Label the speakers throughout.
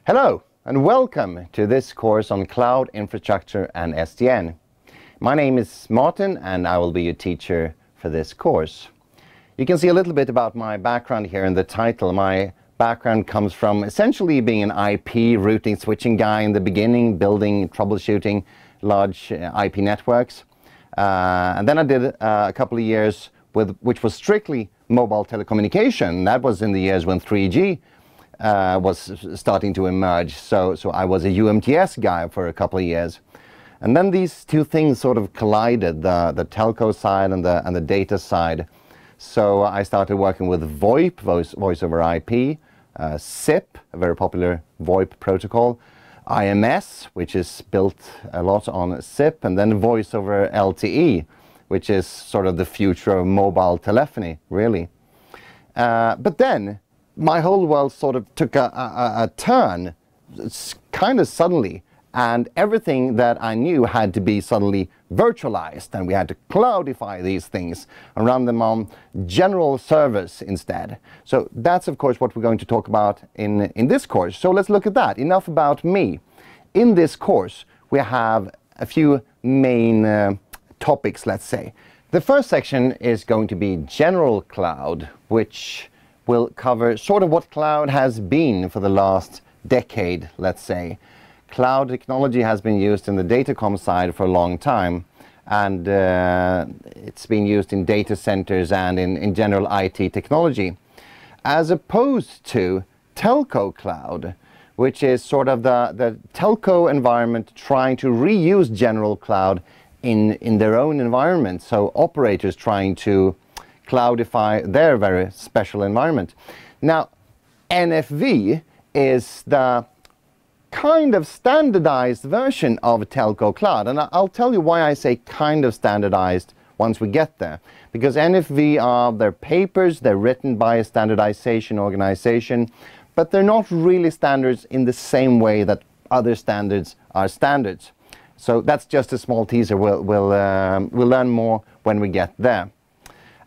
Speaker 1: Hello and welcome to this course on Cloud Infrastructure and SDN. My name is Martin and I will be your teacher for this course. You can see a little bit about my background here in the title. My background comes from essentially being an IP routing switching guy in the beginning, building, troubleshooting large IP networks. And then I did a couple of years which was strictly mobile telecommunication. That was in the years when 3G was starting to emerge. So I was a UMTS guy for a couple of years. And then these two things sort of collided, the telco side and the data side. So I started working with VoIP, voice over IP, SIP, a very popular VoIP protocol, IMS, which is built a lot on SIP, and then voice over LTE, which is sort of the future of mobile telephony, really. But then my whole world sort of took a turn, kind of suddenly, and everything that I knew had to be suddenly virtualized, and we had to cloudify these things and run them on general servers instead. So that's of course what we're going to talk about in this course. So let's look at that. Enough about me. In this course we have a few main topics, let's say. The first section is going to be general cloud, which will cover sort of what cloud has been for the last decade, let's say. Cloud technology has been used in the datacom side for a long time, and it's been used in data centers and in general IT technology, as opposed to telco cloud, which is sort of the telco environment trying to reuse general cloud in their own environment. So operators trying to cloudify their very special environment. Now, NFV is the kind of standardized version of telco cloud, and I'll tell you why I say kind of standardized once we get there. Because NFV are their papers, they're written by a standardization organization, but they're not really standards in the same way that other standards are standards. So that's just a small teaser. We'll learn more when we get there.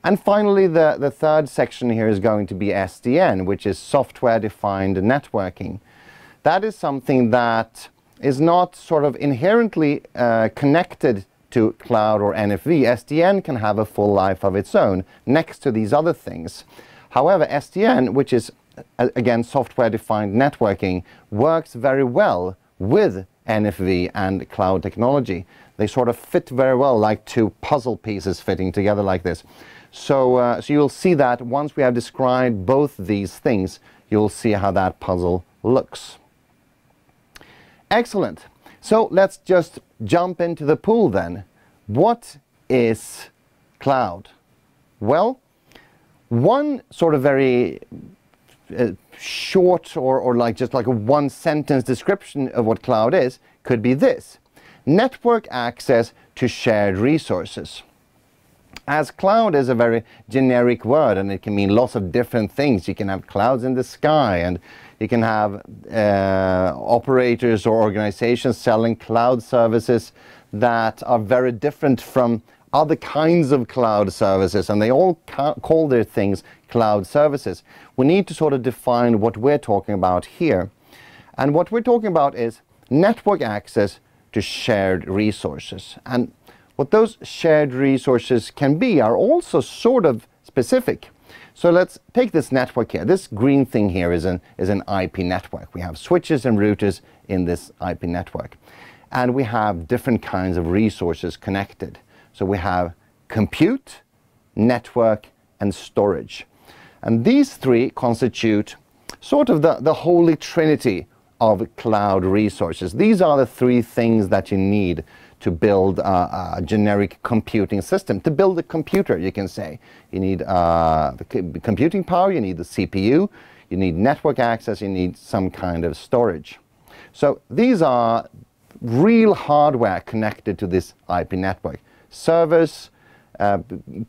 Speaker 1: And finally, the third section here is going to be SDN, which is software-defined networking. That is something that is not sort of inherently connected to cloud or NFV. SDN can have a full life of its own next to these other things. However, SDN, which is again software-defined networking, works very well with NFV and cloud technology. They sort of fit very well, like two puzzle pieces fitting together like this. So you'll see that once we have described both these things, you'll see how that puzzle looks. Excellent. So let's just jump into the pool then. What is cloud? Well, one sort of very short or like just like a one-sentence description of what cloud is could be this: network access to shared resources. As cloud is a very generic word and it can mean lots of different things. You can have clouds in the sky, and you can have operators or organizations selling cloud services that are very different from other kinds of cloud services, and they all call their things cloud services. We need to sort of define what we're talking about here. And what we're talking about is network access to shared resources. And what those shared resources can be are also sort of specific. So let's take this network here. This green thing here is an IP network. We have switches and routers in this IP network. And we have different kinds of resources connected. So we have compute, network, and storage. And these three constitute sort of the holy trinity of cloud resources. These are the three things that you need to build a generic computing system. To build a computer, you can say. You need the computing power, you need the CPU, you need network access, you need some kind of storage. So these are real hardware connected to this IP network. Servers,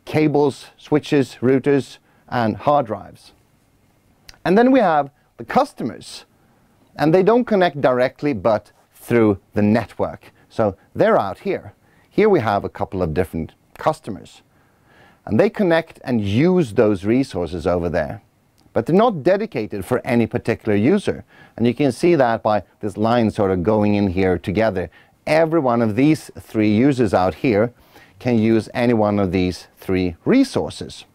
Speaker 1: cables, switches, routers, and hard drives. And then we have the customers. And they don't connect directly, but through the network. So they're out here. Here we have a couple of different customers. And they connect and use those resources over there. but they're not dedicated for any particular user. And you can see that by this line sort of going in here together. Every one of these 3 users out here can use any one of these 3 resources,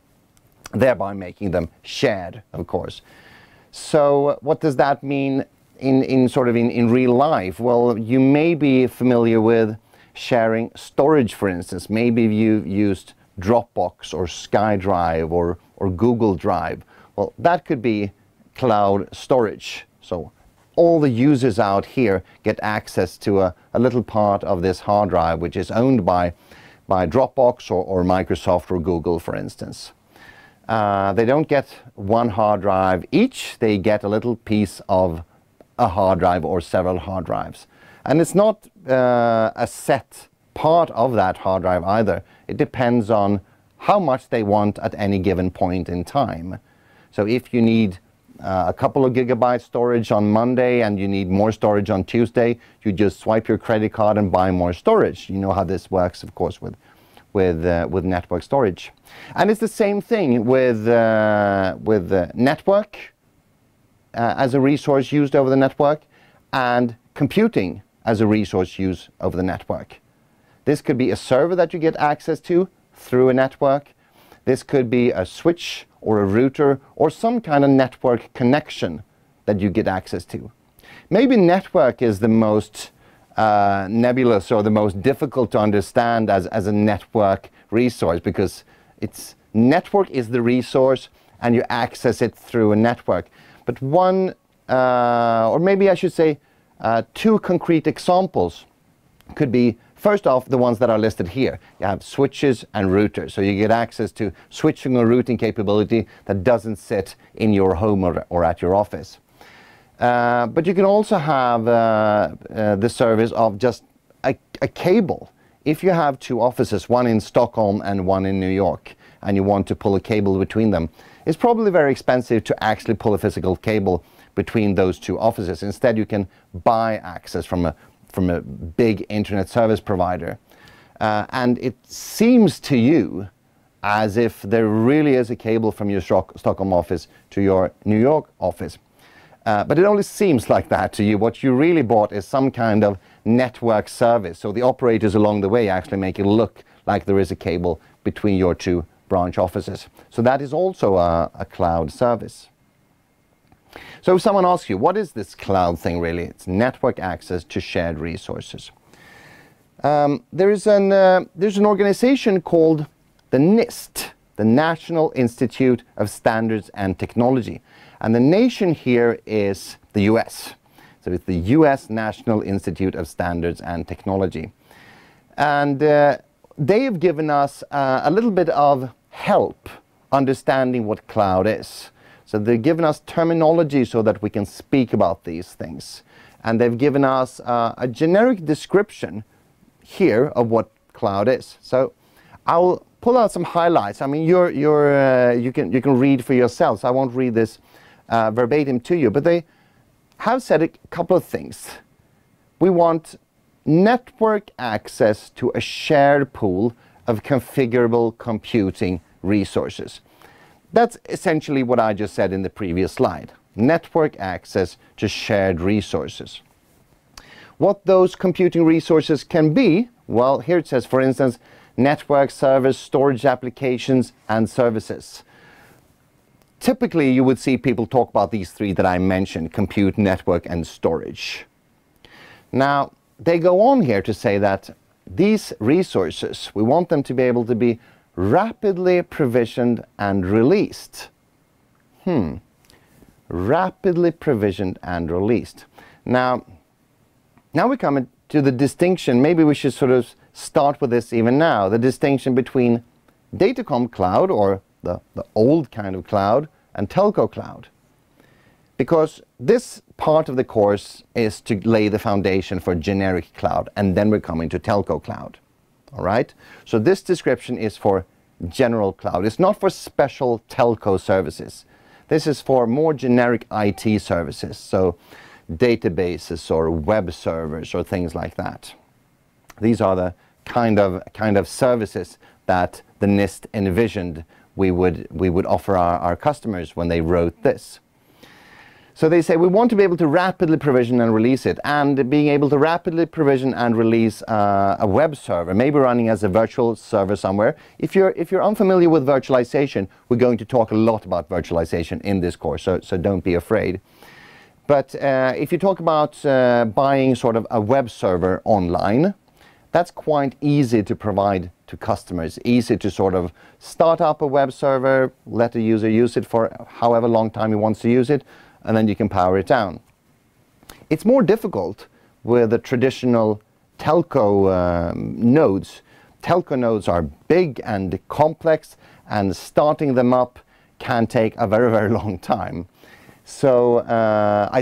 Speaker 1: thereby making them shared, of course. So what does that mean in real life? Well, you may be familiar with sharing storage, for instance. Maybe you've used Dropbox or SkyDrive or Google Drive. Well, that could be cloud storage. So all the users out here get access to a little part of this hard drive, which is owned by Dropbox or Microsoft or Google, for instance. They don't get one hard drive each, they get a little piece of a hard drive or several hard drives. And it's not a set part of that hard drive either. It depends on how much they want at any given point in time. So if you need a couple of gigabytes storage on Monday and you need more storage on Tuesday, you just swipe your credit card and buy more storage. You know how this works, of course, with network storage. And it's the same thing with network as a resource used over the network, and computing as a resource used over the network. This could be a server that you get access to through a network. This could be a switch or a router or some kind of network connection that you get access to. Maybe network is the most nebulous or the most difficult to understand as a network resource, because network is the resource and you access it through a network. But one, or maybe I should say 2 concrete examples could be, first off, the ones that are listed here. You have switches and routers, so you get access to switching or routing capability that doesn't sit in your home or at your office. But you can also have the service of just a cable. If you have 2 offices, one in Stockholm and one in New York, and you want to pull a cable between them, it's probably very expensive to actually pull a physical cable between those 2 offices. Instead, you can buy access from a big internet service provider. And it seems to you as if there really is a cable from your Stockholm office to your New York office. But it only seems like that to you. What you really bought is some kind of network service. So the operators along the way actually make it look like there is a cable between your 2 branch offices. So that is also a cloud service. So if someone asks you, what is this cloud thing really? It's network access to shared resources. There's an organization called the NIST, the National Institute of Standards and Technology. And the nation here is the US. So it's the US National Institute of Standards and Technology. And they have given us a little bit of help understanding what cloud is. So they've given us terminology so that we can speak about these things. And they've given us a generic description here of what cloud is. So I'll pull out some highlights. I mean, you can read for yourselves. I won't read this verbatim to you, but they have said a couple of things. We want network access to a shared pool of configurable computing resources. That's essentially what I just said in the previous slide. Network access to shared resources. What those computing resources can be, well, here it says, for instance, network servers, storage applications, and services. Typically, you would see people talk about these 3 that I mentioned: compute, network, and storage. Now, they go on here to say that these resources, we want them to be able to be rapidly provisioned and released. Rapidly provisioned and released. Now we come to the distinction. Maybe we should sort of start with this even now. The distinction between Datacom cloud, or the old kind of cloud, and telco cloud. Because this part of the course is to lay the foundation for generic cloud, and then we're coming to telco cloud. All right? So this description is for general cloud. It's not for special telco services. This is for more generic IT services, so databases or web servers or things like that. These are the kind of services that the NIST envisioned we would offer our customers when they wrote this. So they say we want to be able to rapidly provision and release it, and being able to rapidly provision and release a web server, maybe running as a virtual server somewhere. If you're unfamiliar with virtualization, we're going to talk a lot about virtualization in this course, so don't be afraid. But if you talk about buying sort of a web server online, that's quite easy to provide to customers. Easy to sort of start up a web server, let the user use it for however long time he wants to use it, and then you can power it down. It's more difficult with the traditional telco nodes. Telco nodes are big and complex, and starting them up can take a very, very long time. So I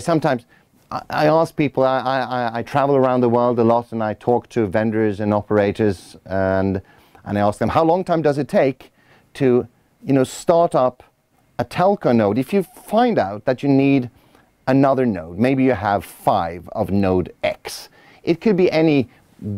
Speaker 1: ask people, I travel around the world a lot, and I talk to vendors and operators, and I ask them, how long time does it take to, start up a telco node? If you find out that you need another node, maybe you have 5 of node X. It could be any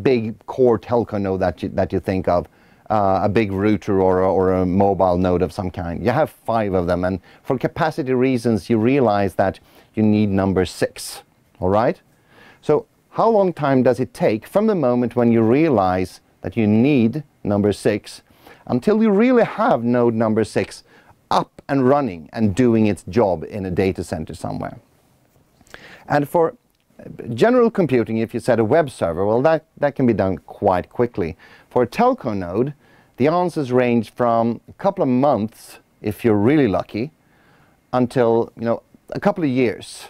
Speaker 1: big core telco node that you think of, a big router or a mobile node of some kind. You have 5 of them, and for capacity reasons, you realize that you need number 6. All right? So how long time does it take from the moment when you realize that you need number 6 until you really have node number 6 up and running and doing its job in a data center somewhere? And for general computing, if you set a web server, well, that can be done quite quickly. For a telco node, the answers range from a couple of months, if you're really lucky, until a couple of years.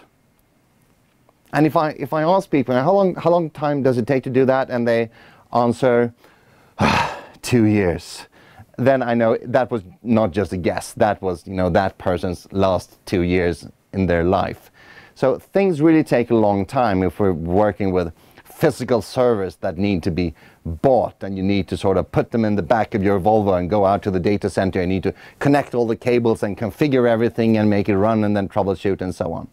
Speaker 1: And if I ask people, how long time does it take to do that, and they answer 2 years, then I know that was not just a guess. That was that person's last 2 years in their life. So things really take a long time if we're working with physical servers that need to be bought, and you need to sort of put them in the back of your Volvo and go out to the data center. You need to connect all the cables and configure everything and make it run, and then troubleshoot and so on.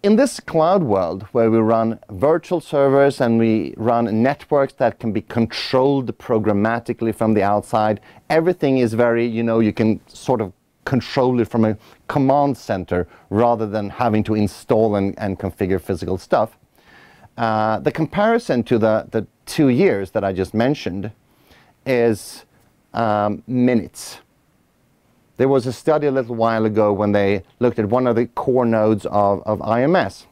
Speaker 1: In this cloud world where we run virtual servers and we run networks that can be controlled programmatically from the outside, everything is very, you can sort of control it from a command center rather than having to install and configure physical stuff. The comparison to the 2 years that I just mentioned is minutes. There was a study a little while ago when they looked at one of the core nodes of IMS.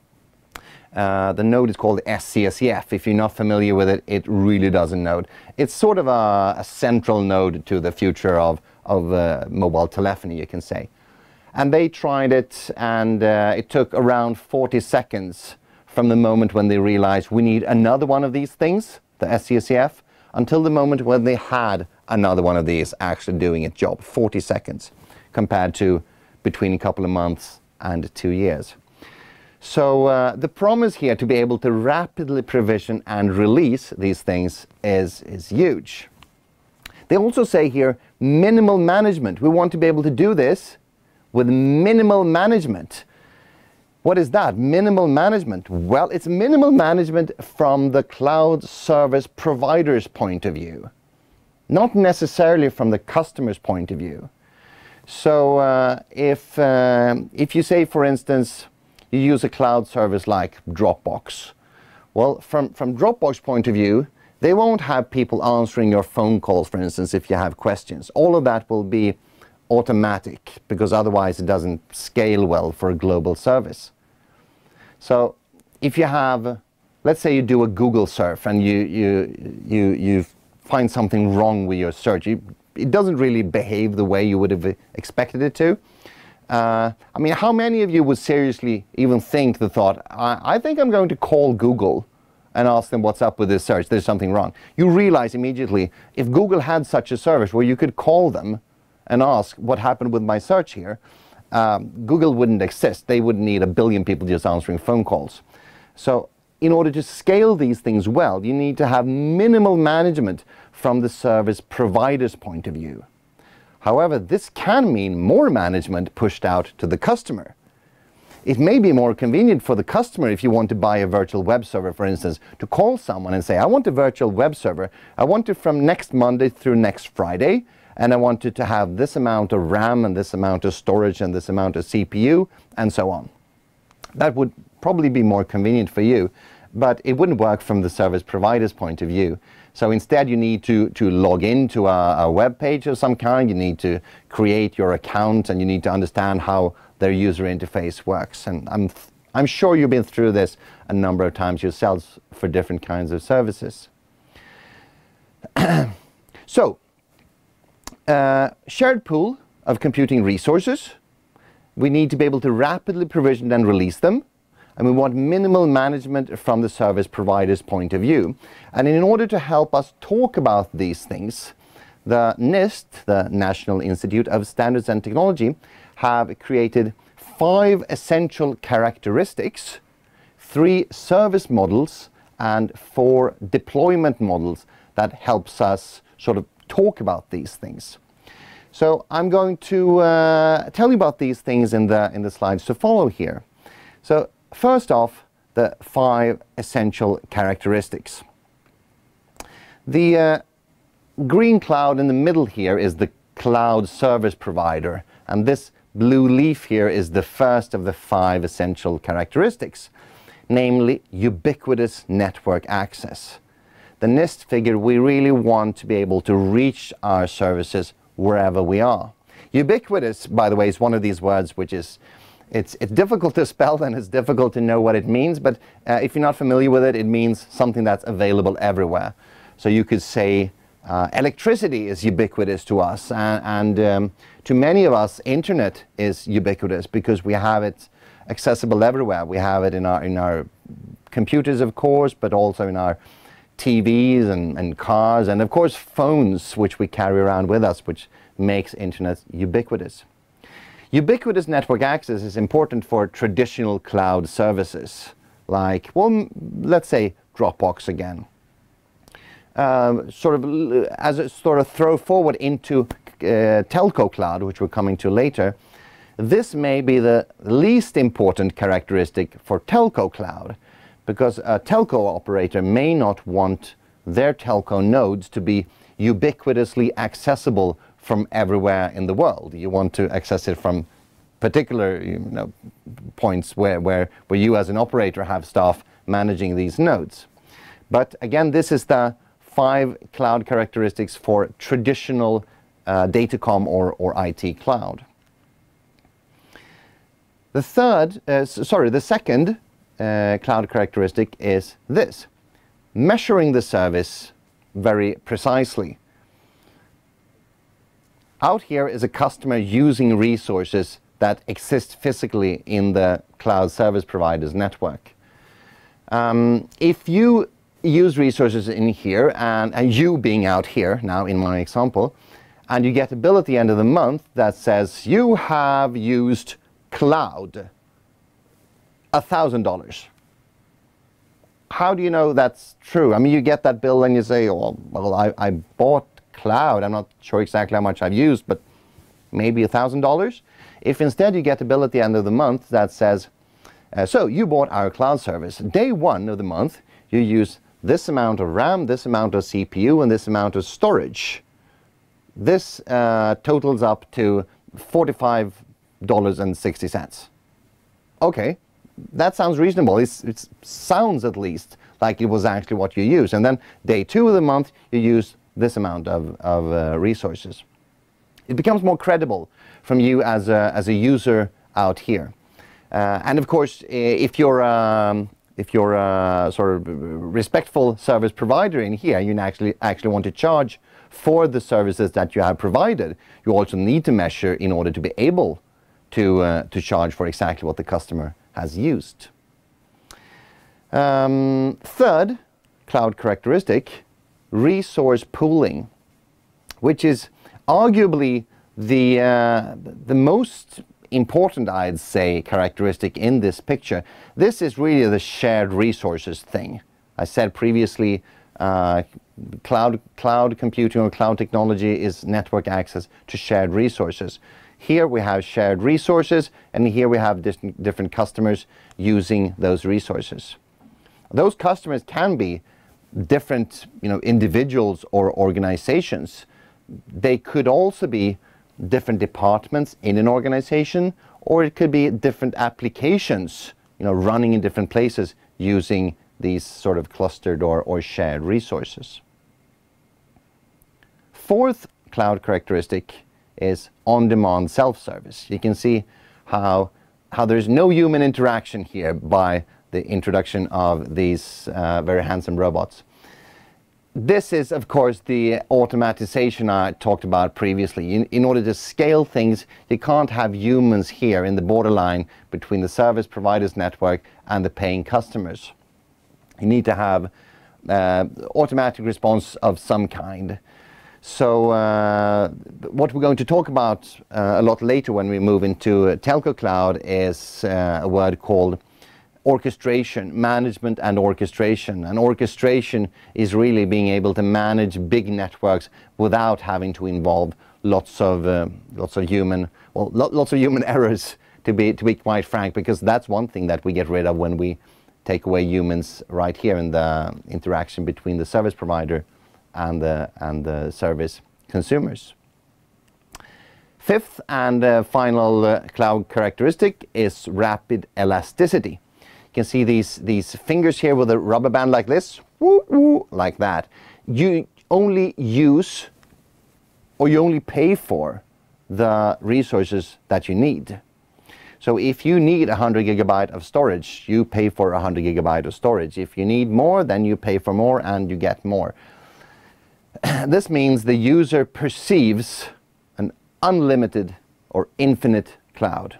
Speaker 1: The node is called SCSEF. If you're not familiar with it, it really doesn't node. It's sort of a central node to the future of mobile telephony, you can say. And they tried it, and it took around 40 seconds from the moment when they realized we need another one of these things, the SCSEF, until the moment when they had another one of these actually doing its job. 40 seconds compared to between a couple of months and 2 years. So the promise here to be able to rapidly provision and release these things is huge. They also say here minimal management. We want to be able to do this with minimal management. What is that? Minimal management? Well, it's minimal management from the cloud service provider's point of view, not necessarily from the customer's point of view. So if you say, for instance, you use a cloud service like Dropbox, well, from Dropbox point of view, they won't have people answering your phone calls, for instance, if you have questions. All of that will be automatic, because otherwise it doesn't scale well for a global service. So if you have, let's say you do a Google search and you find something wrong with your search, it doesn't really behave the way you would have expected it to. I mean, how many of you would seriously even think the thought, I think I'm going to call Google and ask them what's up with this search, there's something wrong. You realize immediately, if Google had such a service where you could call them and ask what happened with my search here, Google wouldn't exist. They wouldn't need 1 billion people just answering phone calls. So in order to scale these things well, you need to have minimal management from the service provider's point of view. However, this can mean more management pushed out to the customer. It may be more convenient for the customer if you want to buy a virtual web server, for instance, to call someone and say, I want a virtual web server. I want it from next Monday through next Friday. and I wanted to have this amount of RAM and this amount of storage and this amount of CPU and so on. That would probably be more convenient for you, but it wouldn't work from the service provider's point of view. So instead you need to log into a web page of some kind, you need to create your account, and you need to understand how their user interface works. And I'm sure you've been through this a number of times yourselves for different kinds of services. So, shared pool of computing resources. We need to be able to rapidly provision and release them. And we want minimal management from the service provider's point of view. And in order to help us talk about these things, the NIST, the National Institute of Standards and Technology, have created 5 essential characteristics, 3 service models, and 4 deployment models that helps us sort of talk about these things. So I'm going to tell you about these things in the slides to follow here. So first off, the 5 essential characteristics. The green cloud in the middle here is the cloud service provider, and this blue leaf here is the first of the 5 essential characteristics, namely ubiquitous network access. The NIST figured we really want to be able to reach our services wherever we are. Ubiquitous, by the way, is one of these words which is it's difficult to spell and it's difficult to know what it means, but if you're not familiar with it, it means something that's available everywhere. So you could say electricity is ubiquitous to us, and to many of us, internet is ubiquitous because we have it accessible everywhere. We have it in our computers, of course, but also in our TVs and cars, and of course phones, which we carry around with us, which makes internet ubiquitous. Ubiquitous network access is important for traditional cloud services, like, well, let's say Dropbox again. Sort of as a sort of throw forward into telco cloud, which we're coming to later, this may be the least important characteristic for telco cloud, because a telco operator may not want their telco nodes to be ubiquitously accessible from everywhere in the world. You want to access it from particular points where you as an operator have staff managing these nodes. But again, this is the 5 cloud characteristics for traditional datacom or IT cloud. The second cloud characteristic is this: measuring the service very precisely. Out here is a customer using resources that exist physically in the cloud service provider's network. If you use resources in here, and you being out here now in my example, and you get a bill at the end of the month that says you have used cloud $1,000. How do you know that's true? I mean, you get that bill and you say, oh, well, I bought cloud. I'm not sure exactly how much I've used, but maybe $1,000. If instead you get a bill at the end of the month that says, so you bought our cloud service. Day 1 of the month, you use this amount of RAM, this amount of CPU, and this amount of storage. This totals up to $45.60. Okay, that sounds reasonable. It sounds at least like it was actually what you used. And then day 2 of the month, you use this amount of resources. It becomes more credible from you as a user out here. And of course, if you're a sort of respectful service provider in here, you actually want to charge for the services that you have provided. You also need to measure in order to be able to charge for exactly what the customer has used. Third cloud characteristic, resource pooling, which is arguably the most important, I'd say, characteristic in this picture. This is really the shared resources thing. I said previously, cloud computing or cloud technology is network access to shared resources. Here we have shared resources, and here we have different customers using those resources. Those customers can be different individuals or organizations. they could also be different departments in an organization, or it could be different applications, running in different places using these sort of clustered or shared resources. Fourth cloud characteristic is on-demand self-service. You can see how there's no human interaction here by the introduction of these very handsome robots. This is, of course, the automatization I talked about previously. In order to scale things, you can't have humans here in the borderline between the service provider's network and the paying customers. You need to have automatic response of some kind. So what we're going to talk about a lot later when we move into telco cloud is a word called orchestration, management and orchestration. And orchestration is really being able to manage big networks without having to involve lots of human errors, to be quite frank, because that's one thing that we get rid of when we take away humans right here in the interaction between the service provider and the service consumers. Fifth and final cloud characteristic is rapid elasticity. You can see these fingers here with a rubber band like this, woo, woo, like that. You only use or you only pay for the resources that you need. So if you need 100 gigabyte of storage, you pay for 100 gigabyte of storage. If you need more, then you pay for more and you get more. This means the user perceives an unlimited or infinite cloud.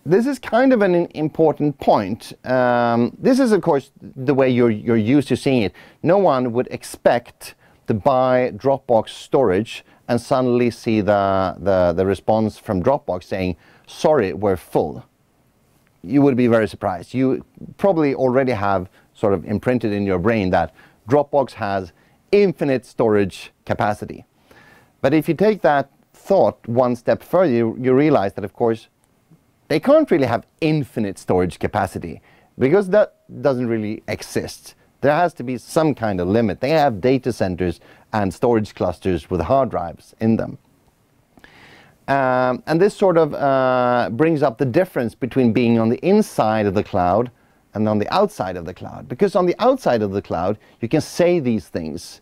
Speaker 1: This is kind of an important point. This is, of course, the way you're used to seeing it. No one would expect to buy Dropbox storage and suddenly see the response from Dropbox saying, sorry, we're full. You would be very surprised. You probably already have sort of imprinted in your brain that Dropbox has infinite storage capacity. But if you take that thought one step further, you realize that, of course, they can't really have infinite storage capacity because that doesn't really exist. There has to be some kind of limit. They have data centers and storage clusters with hard drives in them. And this sort of brings up the difference between being on the inside of the cloud and on the outside of the cloud. Because on the outside of the cloud, you can say these things.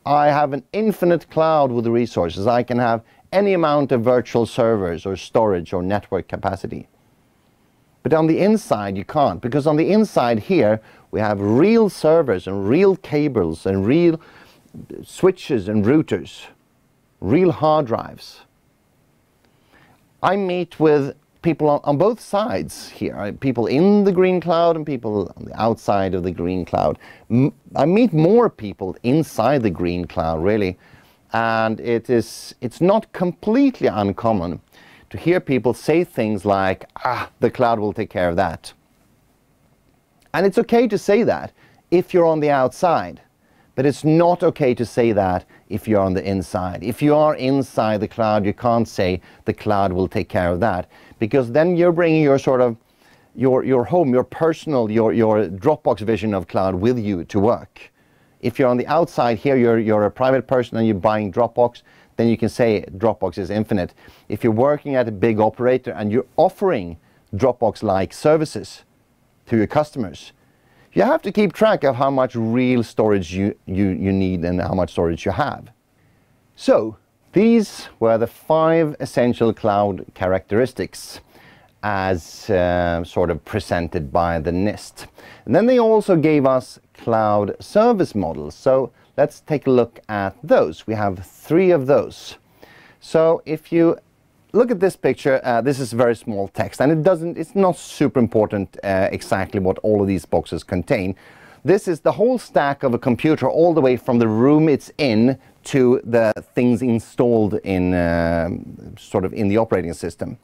Speaker 1: I have an infinite cloud with resources. I can have any amount of virtual servers or storage or network capacity. But on the inside you can't, because on the inside here we have real servers and real cables and real switches and routers, real hard drives. I meet with people on both sides here, people in the green cloud and people on the outside of the green cloud. I meet more people inside the green cloud, really. And it's not completely uncommon to hear people say things like, the cloud will take care of that. And it's okay to say that if you're on the outside, but it's not okay to say that if you're on the inside. If you are inside the cloud, you can't say the cloud will take care of that, because then you're bringing your sort of your home, your personal, your Dropbox vision of cloud with you to work. If you're on the outside here, you're a private person and you're buying Dropbox, then you can say Dropbox is infinite. If you're working at a big operator and you're offering Dropbox-like services to your customers, you have to keep track of how much real storage you need and how much storage you have. So these were the 5 essential cloud characteristics as sort of presented by the NIST. And then they also gave us cloud service models. So let's take a look at those. We have 3 of those. So if you look at this picture, this is very small text, and it's not super important exactly what all of these boxes contain. This is the whole stack of a computer, all the way from the room it's in to the things installed in sort of in the operating system.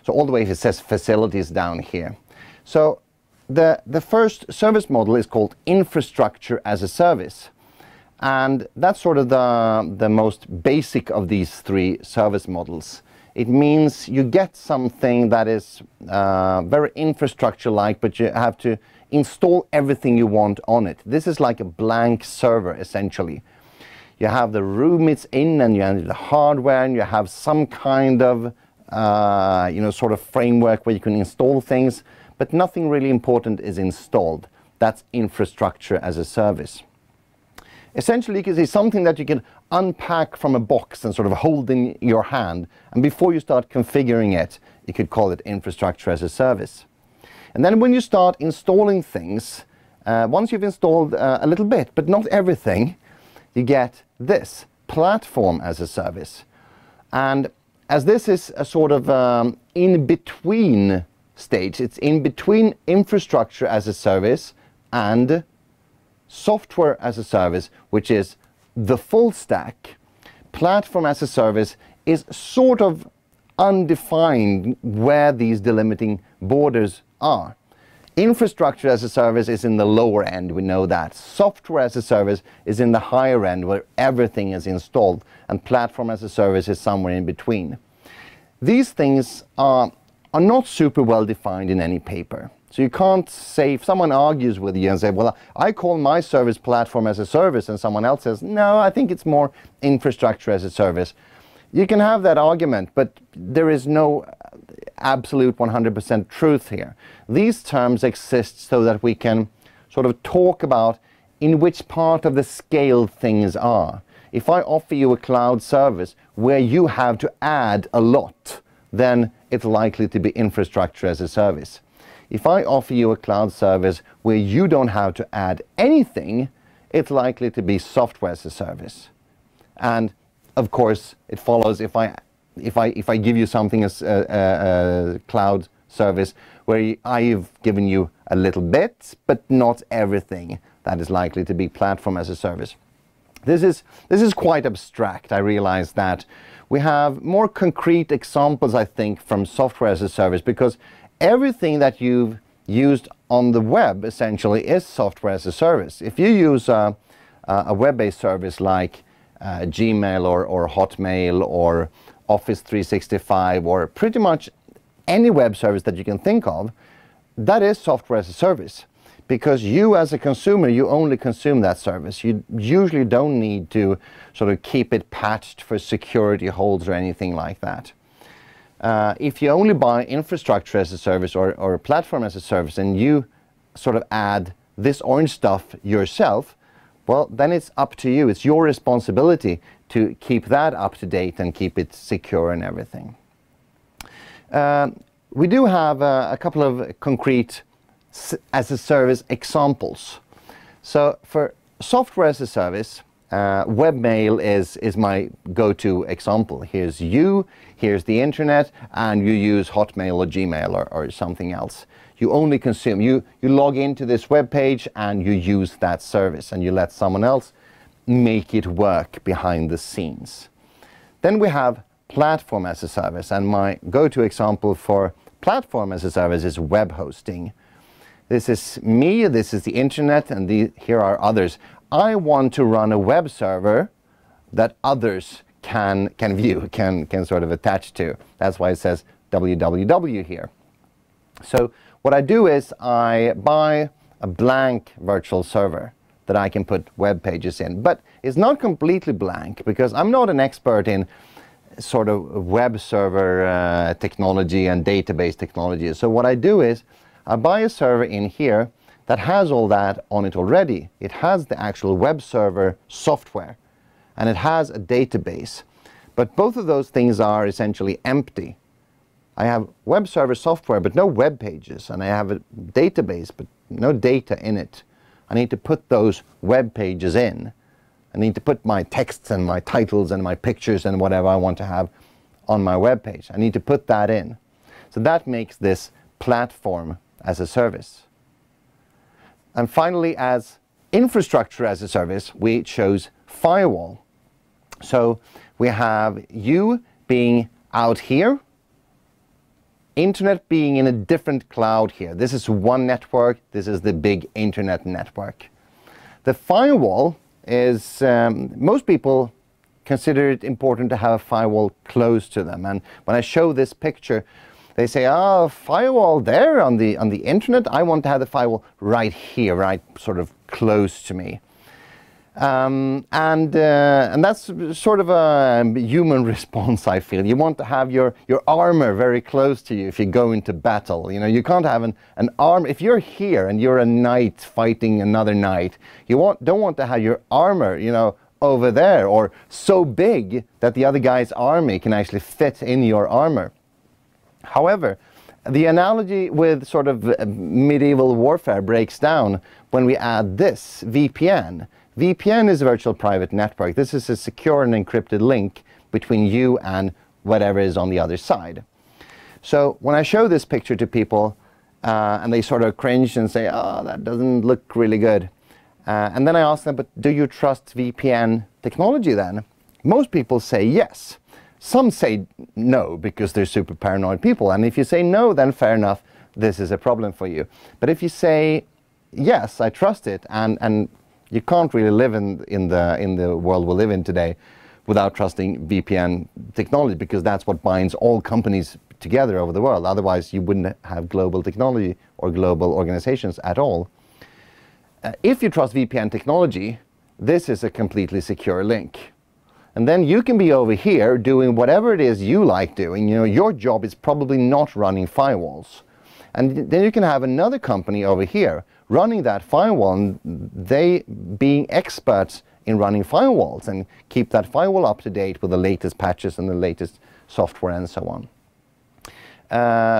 Speaker 1: So all the way it says facilities down here. So the first service model is called infrastructure as a service. And that's sort of the most basic of these 3 service models. It means you get something that is very infrastructure-like, but you have to install everything you want on it. This is like a blank server, essentially. You have the room it's in, and you have the hardware, and you have some kind of sort of framework where you can install things, but nothing really important is installed. That's infrastructure as a service. Essentially, you can see something that you can unpack from a box and sort of hold in your hand, and before you start configuring it, you could call it infrastructure as a service. And then when you start installing things, once you've installed a little bit, but not everything, you get this, platform as a service. And as this is a sort of in-between stage, it's in between infrastructure as a service and software as a service, which is the full stack. Platform as a service is sort of undefined where these delimiting borders are. Infrastructure as a service is in the lower end, we know that. Software as a service is in the higher end where everything is installed, and platform as a service is somewhere in between. These things are not super well defined in any paper. So you can't say, if someone argues with you and say, well, I call my service platform as a service, and someone else says, no, I think it's more infrastructure as a service. You can have that argument, but there is no absolute 100% truth here. These terms exist so that we can sort of talk about in which part of the scale things are. If I offer you a cloud service where you have to add a lot, then it's likely to be infrastructure as a service. If I offer you a cloud service where you don't have to add anything, it's likely to be software as a service. And of course, it follows if I give you something as a cloud service where I've given you a little bit, but not everything, that is likely to be platform as a service. This is quite abstract. I realize that. We have more concrete examples, I think, from software as a service, because everything that you've used on the web essentially is software as a service. If you use a web-based service like Gmail or Hotmail or Office 365 or pretty much any web service that you can think of, that is software as a service. Because you as a consumer, you only consume that service. You usually don't need to sort of keep it patched for security holds or anything like that. If you only buy infrastructure as a service or a platform as a service and you sort of add this orange stuff yourself, well, then it's up to you. It's your responsibility to keep that up to date and keep it secure and everything. We do have a couple of concrete as a service examples. So for software as a service, webmail is my go-to example. Here's the internet, and you use Hotmail or Gmail or something else. You only consume, you log into this web page and you use that service, and you let someone else make it work behind the scenes. Then we have platform as a service, and my go-to example for platform as a service is web hosting. This is me, this is the internet, and here are others. I want to run a web server that others can view, can sort of attach to. That's why it says www here. So what I do is I buy a blank virtual server that I can put web pages in. But it's not completely blank, because I'm not an expert in sort of web server technology and database technology. So what I do is I buy a server in here that has all that on it already. It has the actual web server software, and it has a database. But both of those things are essentially empty. I have web server software, but no web pages, and I have a database, but no data in it. I need to put those web pages in. I need to put my texts and my titles and my pictures and whatever I want to have on my web page. I need to put that in. So that makes this platform as a service. And finally, as infrastructure as a service, we chose Firewall. So we have you being out here, internet being in a different cloud here. This is one network. This is the big internet network. The firewall is, most people consider it important to have a firewall close to them. And when I show this picture, they say, oh, firewall there on the internet. I want to have the firewall right here, right sort of close to me. And that's sort of a human response, I feel. You want to have your armor very close to you if you go into battle. You know, you can't have an arm. If you're here and you're a knight fighting another knight, you don't want to have your armor, you know, over there or so big that the other guy's army can actually fit in your armor. However, the analogy with sort of medieval warfare breaks down when we add this, VPN. VPN is a virtual private network. This is a secure and encrypted link between you and whatever is on the other side. So when I show this picture to people and they sort of cringe and say, oh, that doesn't look really good. And then I ask them, but do you trust VPN technology then? Most people say yes. Some say no because they're super paranoid people. And if you say no, then fair enough, this is a problem for you. But if you say yes, I trust it, and you can't really live in the world we live in today without trusting VPN technology, because that's what binds all companies together over the world. Otherwise, you wouldn't have global technology or global organizations at all. If you trust VPN technology, this is a completely secure link. And then you can be over here doing whatever it is you like doing. You know, your job is probably not running firewalls. And then you can have another company over here running that firewall, and they being experts in running firewalls and keep that firewall up to date with the latest patches and the latest software and so on.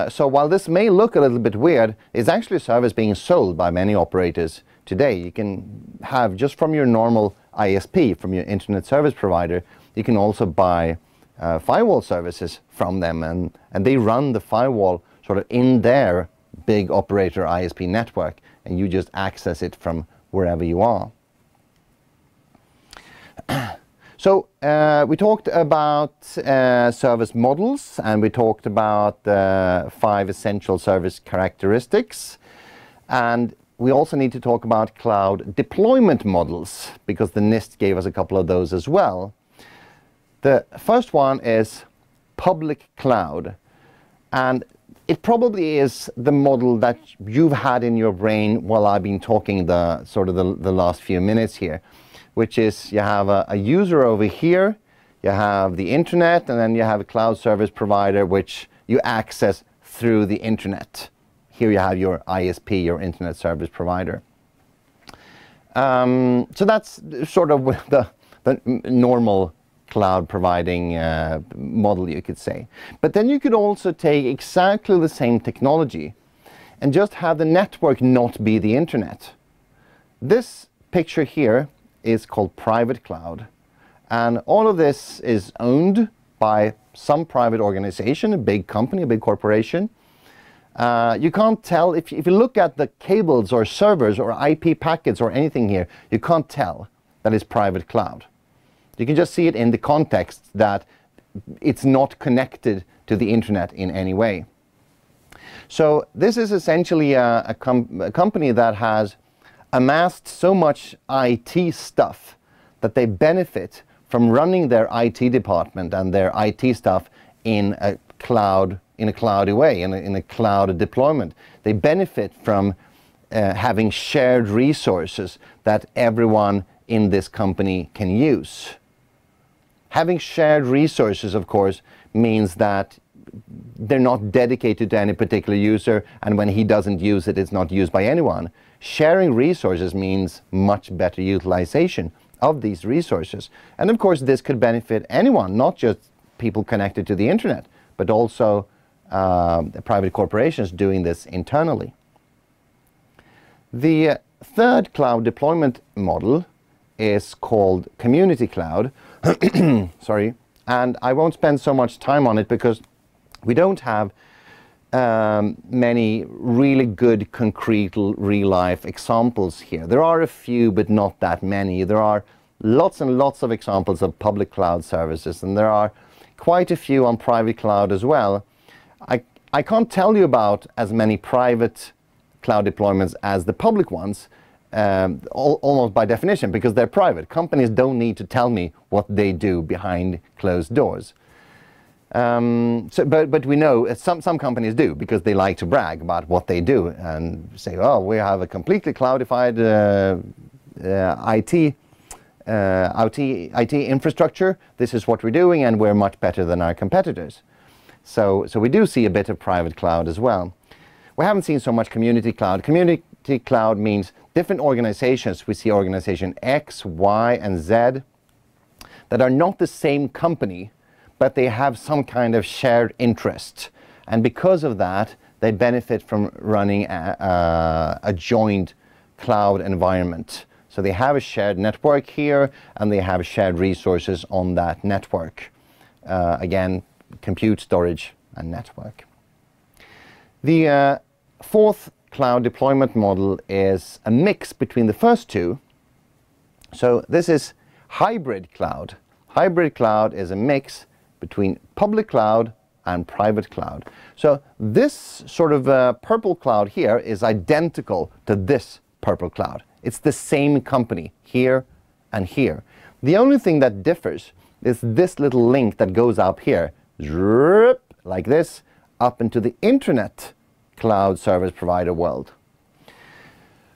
Speaker 1: So while this may look a little bit weird, it's actually a service being sold by many operators today. You can have, just from your normal ISP, from your internet service provider, you can also buy firewall services from them, and they run the firewall sort of in their big operator ISP network, and you just access it from wherever you are. So we talked about service models, and we talked about the 5 essential service characteristics, and we also need to talk about cloud deployment models, because the NIST gave us a couple of those as well. The first one is public cloud, and it probably is the model that you've had in your brain while I've been talking the last few minutes here, which is you have a user over here, you have the internet, and then you have a cloud service provider which you access through the internet. Here you have your ISP, your internet service provider. So that's sort of the normal cloud providing model, you could say. But then you could also take exactly the same technology and just have the network not be the internet. This picture here is called private cloud, and all of this is owned by some private organization, a big company, a big corporation. You can't tell, if you look at the cables or servers or IP packets or anything here, you can't tell that it's private cloud. You can just see it in the context that it's not connected to the internet in any way. So this is essentially a company that has amassed so much IT stuff that they benefit from running their IT department and their IT stuff in a cloudy way, in a cloud deployment. They benefit from having shared resources that everyone in this company can use. Having shared resources, of course, means that they're not dedicated to any particular user, and when he doesn't use it, it's not used by anyone. Sharing resources means much better utilization of these resources. And of course, this could benefit anyone, not just people connected to the internet, but also private corporations doing this internally. The third cloud deployment model is called community cloud. Sorry, and I won't spend so much time on it because we don't have many really good, concrete, real-life examples here. There are a few, but not that many. There are lots and lots of examples of public cloud services, and there are quite a few on private cloud as well. I can't tell you about as many private cloud deployments as the public ones, almost by definition, because they're private. Companies don't need to tell me what they do behind closed doors. But we know some companies do, because they like to brag about what they do and say, oh, we have a completely cloudified IT IT infrastructure, this is what we're doing, and we're much better than our competitors. So we do see a bit of private cloud as well. We haven't seen so much community cloud. Community cloud means different organizations. We see organization X, Y, and Z that are not the same company, but they have some kind of shared interest. And because of that, they benefit from running a joint cloud environment. So they have a shared network here, and they have shared resources on that network. Again, compute, storage, and network. The fourth cloud deployment model is a mix between the first two. So this is hybrid cloud. Hybrid cloud is a mix between public cloud and private cloud. So this sort of purple cloud here is identical to this purple cloud. It's the same company here and here. The only thing that differs is this little link that goes up here, like this, up into the internet cloud service provider world.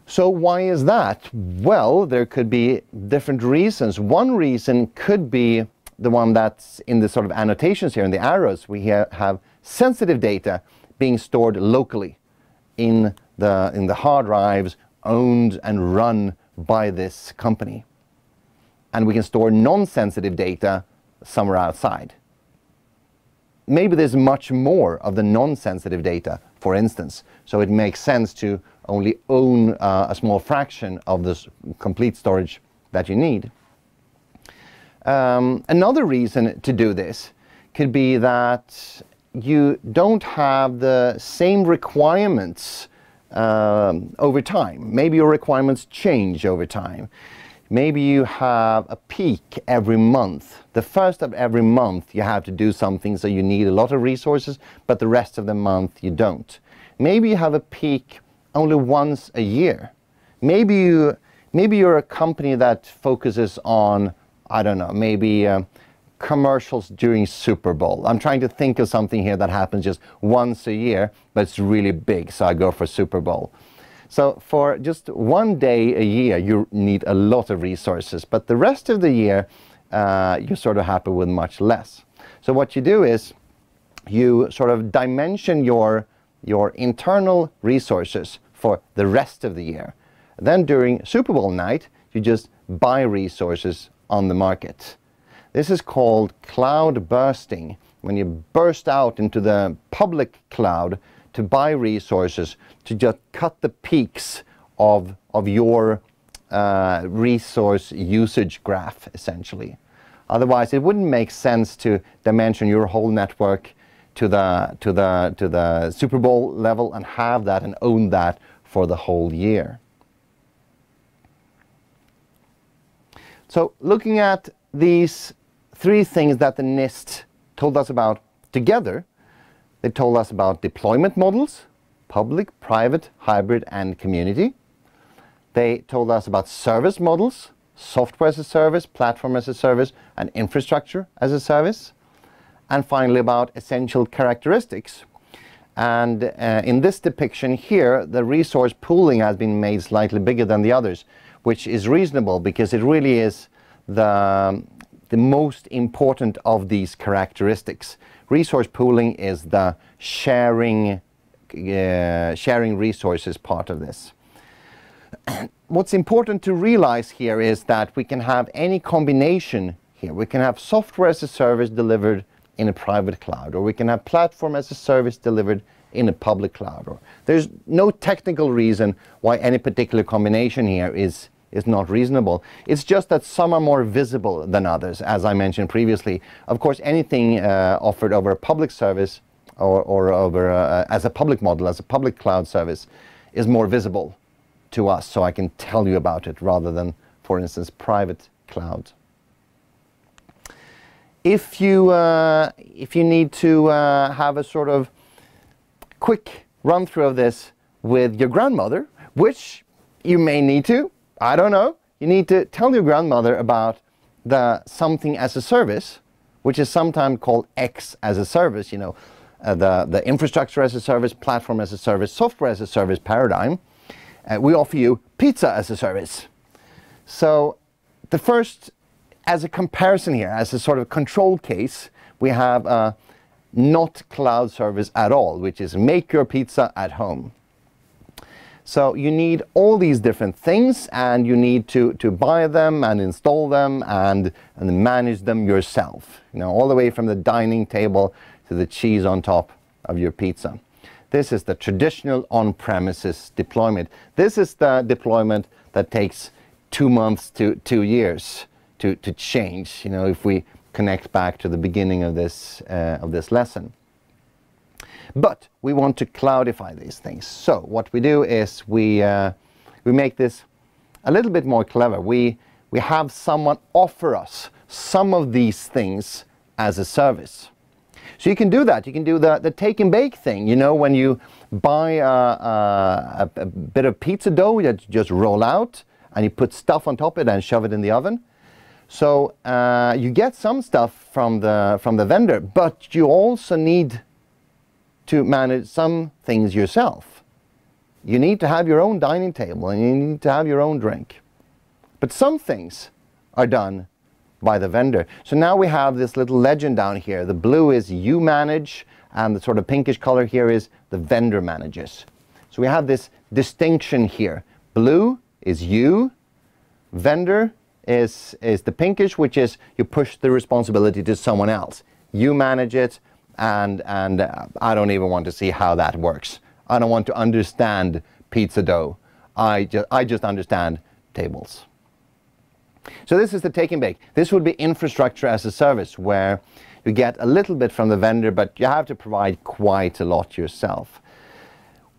Speaker 1: So why is that? Well, there could be different reasons. One reason could be the one that's in the sort of annotations here in the arrows. We have sensitive data being stored locally in the hard drives owned and run by this company. And we can store non-sensitive data somewhere outside. Maybe there's much more of the non-sensitive data, for instance, so it makes sense to only own a small fraction of the complete storage that you need. Another reason to do this could be that you don't have the same requirements over time. Maybe your requirements change over time. Maybe you have a peak every month. The first of every month you have to do something, so you need a lot of resources, but the rest of the month you don't. Maybe you have a peak only once a year. Maybe you're a company that focuses on, I don't know, maybe commercials during Super Bowl. I'm trying to think of something here that happens just once a year, but it's really big, so I go for Super Bowl. So for just one day a year, you need a lot of resources, but the rest of the year, you're sort of happy with much less. So what you do is you sort of dimension your internal resources for the rest of the year. Then during Super Bowl night, you just buy resources on the market. This is called cloud bursting, when you burst out into the public cloud to buy resources to just cut the peaks of your resource usage graph, essentially. Otherwise, it wouldn't make sense to dimension your whole network to the Super Bowl level and have that and own that for the whole year. So looking at these three things that the NIST told us about together, they told us about deployment models, public, private, hybrid, and community. They told us about service models, software as a service, platform as a service, and infrastructure as a service. And finally, about essential characteristics. And in this depiction here, the resource pooling has been made slightly bigger than the others, which is reasonable because it really is the most important of these characteristics. Resource pooling is the sharing resources part of this. What's important to realize here is that we can have any combination here. We can have software as a service delivered in a private cloud, or we can have platform as a service delivered in a public cloud. Or there's no technical reason why any particular combination here is not reasonable. It's just that some are more visible than others, as I mentioned previously. Of course, anything offered over a public service or over as a public model, as a public cloud service, is more visible to us, so I can tell you about it rather than, for instance, private cloud. If you need to have a sort of quick run through of this with your grandmother, which you may need to, I don't know, you need to tell your grandmother about the something as a service, which is sometimes called X as a service, you know, the infrastructure as a service, platform as a service, software as a service paradigm. We offer you pizza as a service. So the first, as a comparison here, as a sort of control case, we have a not cloud service at all, which is make your pizza at home. So you need all these different things, and you need to buy them and install them and manage them yourself. You know, all the way from the dining table to the cheese on top of your pizza. This is the traditional on-premises deployment. This is the deployment that takes 2 months to 2 years to change, you know, if we connect back to the beginning of this lesson. But we want to cloudify these things. So what we do is we make this a little bit more clever. We have someone offer us some of these things as a service. So you can do that. You can do the take and bake thing. You know, when you buy a bit of pizza dough that you just roll out and you put stuff on top of it and shove it in the oven. So you get some stuff from the vendor, but you also need to manage some things yourself. You need to have your own dining table and you need to have your own drink. But some things are done by the vendor. So now we have this little legend down here. The blue is you manage, and the sort of pinkish color here is the vendor manages. So we have this distinction here. Blue is you, vendor is the pinkish, which is you push the responsibility to someone else. You manage it, and I don't even want to see how that works. I don't want to understand pizza dough. I just understand tables. So this is the take and bake. This would be infrastructure as a service, where you get a little bit from the vendor, but you have to provide quite a lot yourself.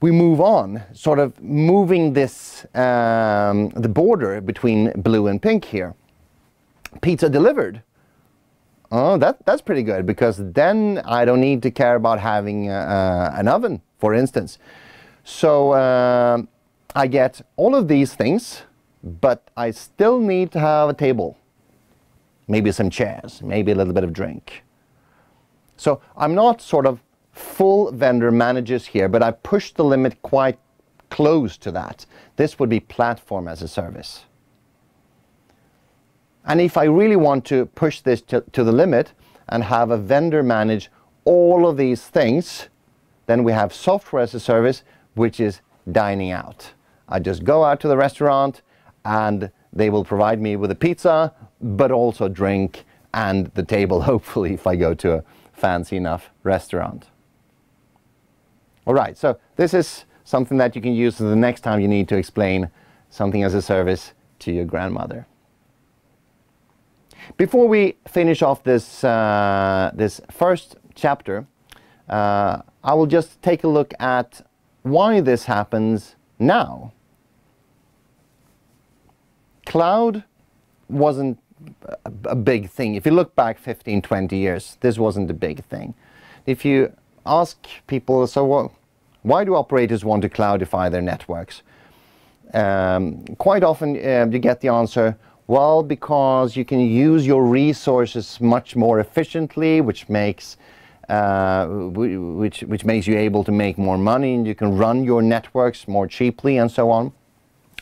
Speaker 1: We move on, sort of moving this, the border between blue and pink here. Pizza delivered. Oh, that's pretty good, because then I don't need to care about having an oven, for instance. So I get all of these things, but I still need to have a table, maybe some chairs, maybe a little bit of drink. So I'm not sort of full vendor manages here, but I push the limit quite close to that. This would be platform as a service. And if I really want to push this to the limit and have a vendor manage all of these things, then we have software as a service, which is dining out. I just go out to the restaurant and they will provide me with a pizza, but also drink and the table, hopefully, if I go to a fancy enough restaurant. All right, so this is something that you can use the next time you need to explain something as a service to your grandmother. Before we finish off this, this first chapter, I will just take a look at why this happens now. Cloud wasn't a big thing. If you look back 15, 20 years, this wasn't a big thing. If you ask people, so why do operators want to cloudify their networks? Quite often you get the answer, well, because you can use your resources much more efficiently, which makes you able to make more money, and you can run your networks more cheaply and so on,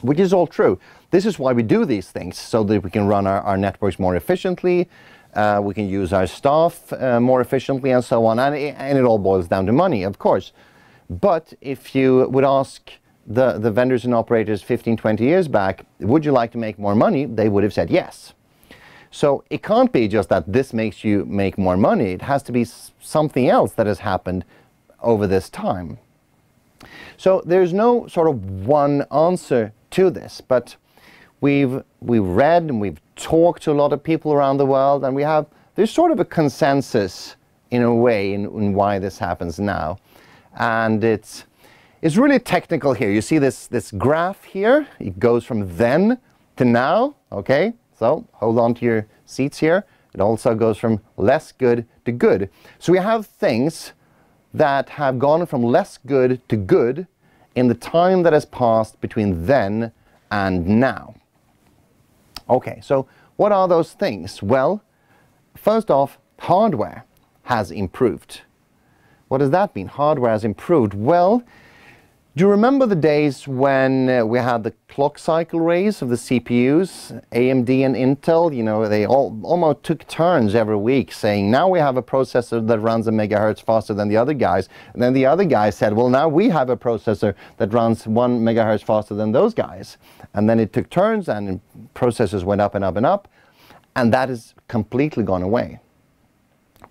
Speaker 1: which is all true. This is why we do these things, so that we can run our networks more efficiently, we can use our staff more efficiently and so on, and it all boils down to money, of course. But if you would ask the vendors and operators 15, 20 years back, would you like to make more money? They would have said yes. So it can't be just that this makes you make more money. It has to be something else that has happened over this time. So there's no sort of one answer to this, but we've read and we've talked to a lot of people around the world, and there's sort of a consensus in a way in why this happens now. And it's really technical here. You see this graph here. It goes from then to now, okay? So hold on to your seats here. It also goes from less good to good. So we have things that have gone from less good to good in the time that has passed between then and now. Okay, so what are those things? Well, first off, hardware has improved. What does that mean? Hardware has improved. Well, Do you remember the days when we had the clock cycle race of the CPUs, AMD and Intel? You know, they almost took turns every week saying, now we have a processor that runs a megahertz faster than the other guys. And then the other guys said, well, now we have a processor that runs 1 megahertz faster than those guys. And then it took turns and processors went up and up and up. And that has completely gone away.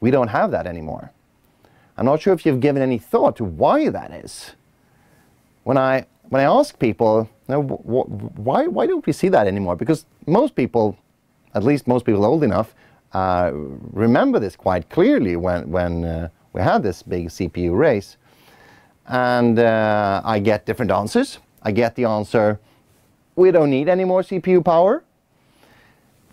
Speaker 1: We don't have that anymore. I'm not sure if you've given any thought to why that is. When I ask people, you know, why don't we see that anymore? Because most people, at least most people old enough, remember this quite clearly when we had this big CPU race. And I get different answers. I get the answer, we don't need any more CPU power,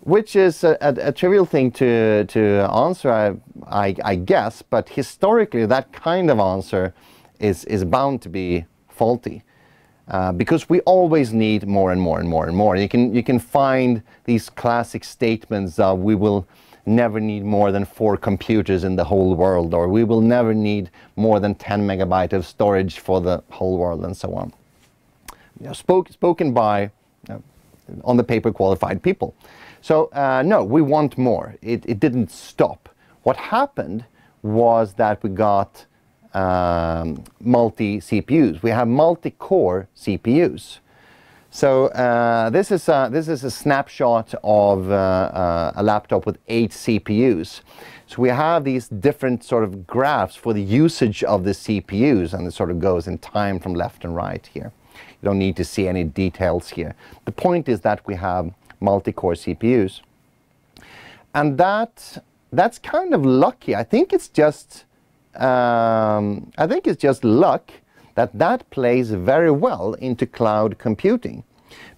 Speaker 1: which is a trivial thing to answer, I guess. But historically, that kind of answer is bound to be faulty, because we always need more and more and more and more. You can find these classic statements of we will never need more than 4 computers in the whole world, or we will never need more than 10 megabytes of storage for the whole world, and so on. You know, spoken by on the paper qualified people. So no, we want more. It didn't stop. What happened was that we got multi-CPUs. We have multi-core CPUs. So this is a snapshot of a laptop with 8 CPUs. So we have these different sort of graphs for the usage of the CPUs, and it sort of goes in time from left and right here. You don't need to see any details here. The point is that we have multi-core CPUs, and that's kind of lucky. I think it's just luck that plays very well into cloud computing,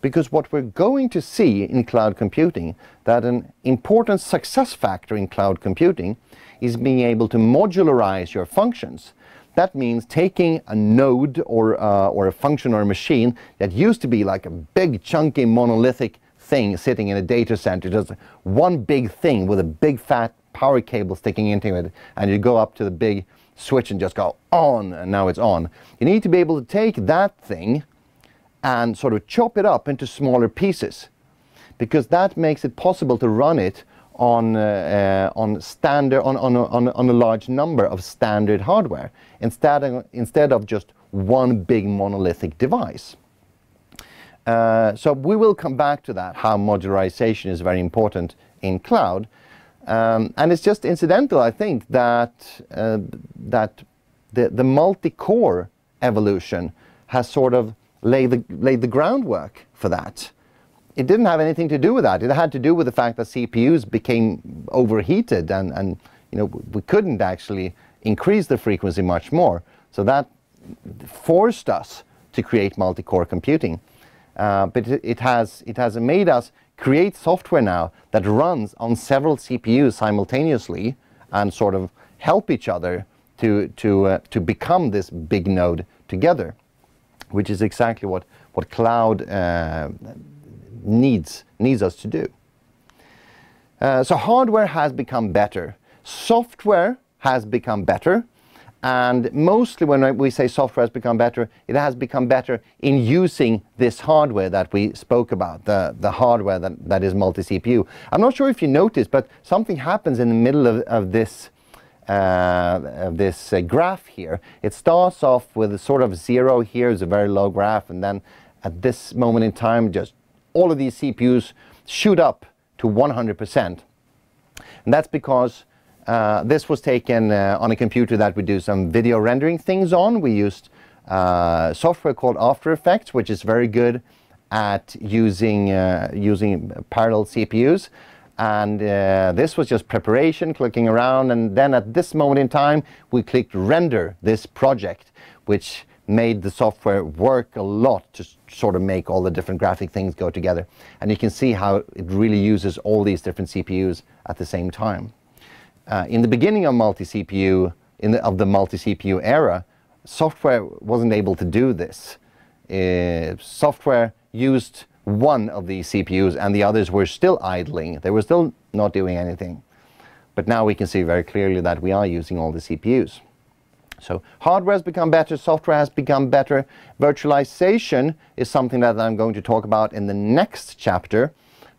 Speaker 1: because what we're going to see in cloud computing, that an important success factor in cloud computing is being able to modularize your functions. That means taking a node or a function or a machine that used to be like a big chunky monolithic thing sitting in a data center, just one big thing with a big fat power cable sticking into it, and you go up to the big switch and just go on, and now it's on. You need to be able to take that thing and sort of chop it up into smaller pieces, because that makes it possible to run it on a large number of standard hardware instead of just one big monolithic device. So we will come back to that, how modularization is very important in cloud. And it's just incidental, I think, that the multi-core evolution has sort of laid the groundwork for that. It didn't have anything to do with that. It had to do with the fact that CPUs became overheated, and you know, we couldn't actually increase the frequency much more. So that forced us to create multi-core computing. But it has made us create software now that runs on several CPUs simultaneously and sort of help each other to become this big node together, which is exactly what cloud needs us to do. So hardware has become better, software has become better, and mostly when we say software has become better, it has become better in using this hardware that we spoke about, the hardware that is multi-CPU. I'm not sure if you noticed, but something happens in the middle of this graph here. It starts off with a sort of 0 here, is a very low graph, and then at this moment in time, just all of these CPUs shoot up to 100%. And that's because this was taken on a computer that we do some video rendering things on. We used software called After Effects, which is very good at using parallel CPUs. And this was just preparation, clicking around, and then at this moment in time, we clicked render this project, which made the software work a lot to sort of make all the different graphic things go together. And you can see how it really uses all these different CPUs at the same time. In the beginning of the multi-CPU era, software wasn't able to do this. Software used one of these CPUs and the others were still idling. They were still not doing anything. But now we can see very clearly that we are using all the CPUs. So hardware has become better, software has become better. Virtualization is something that I'm going to talk about in the next chapter.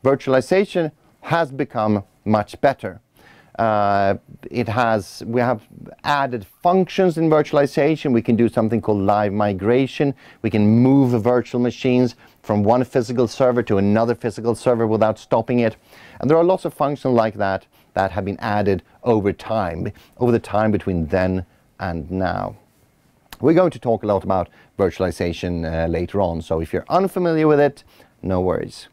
Speaker 1: Virtualization has become much better. We have added functions in virtualization. We can do something called live migration. We can move virtual machines from one physical server to another physical server without stopping it. And there are lots of functions like that that have been added over the time between then and now. We're going to talk a lot about virtualization later on, so if you're unfamiliar with it, no worries.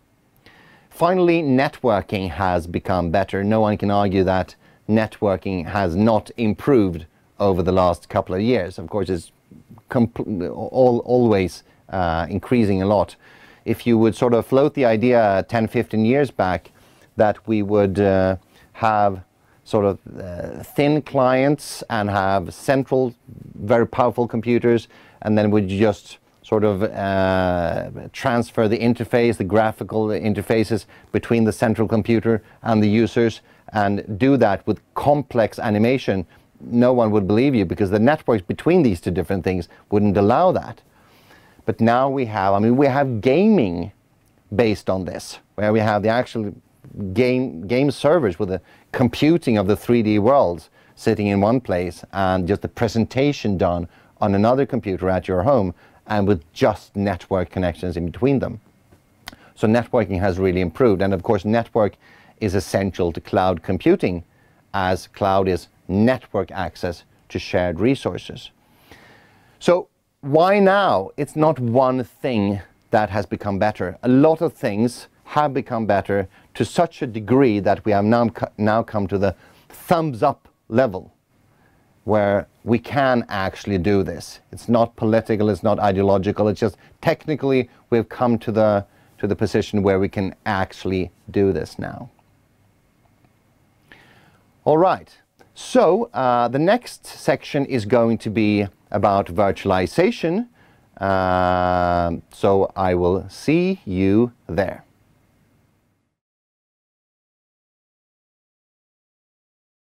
Speaker 1: Finally, networking has become better. No one can argue that networking has not improved over the last couple of years. Of course, it's always increasing a lot. If you would sort of float the idea 10, 15 years back that we would have sort of thin clients and have central, very powerful computers, and then would just sort of transfer the interface, the graphical interfaces between the central computer and the users, and do that with complex animation, no one would believe you, because the networks between these two different things wouldn't allow that. But now we have gaming based on this, where we have the actual game servers with the computing of the 3D worlds sitting in one place, and just the presentation done on another computer at your home, and with just network connections in between them. So networking has really improved, and of course network is essential to cloud computing, as cloud is network access to shared resources. So why now? It's not one thing that has become better. A lot of things have become better to such a degree that we have now come to the thumbs up level, where we can actually do this. It's not political, it's not ideological, it's just technically we've come to the position where we can actually do this now. All right, so the next section is going to be about virtualization. So I will see you there.